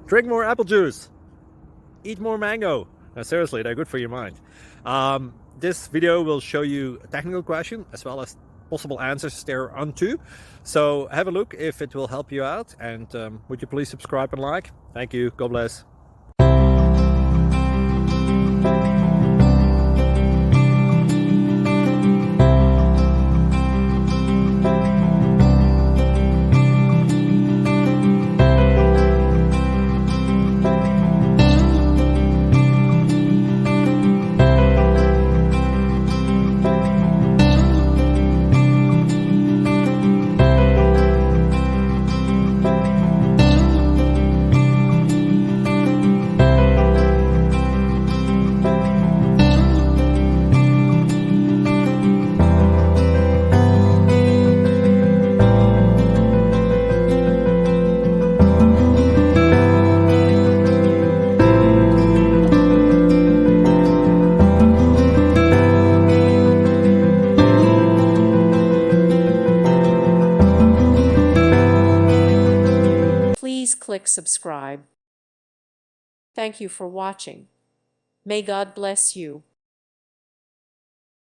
Drink more apple juice. Eat more mango. No, seriously, they're good for your mind. This video will show you a technical question as well as possible answers thereunto. So have a look if it will help you out, and would you please subscribe and like? Thank you. God bless. Please click subscribe. Thank you for watching. May God bless you.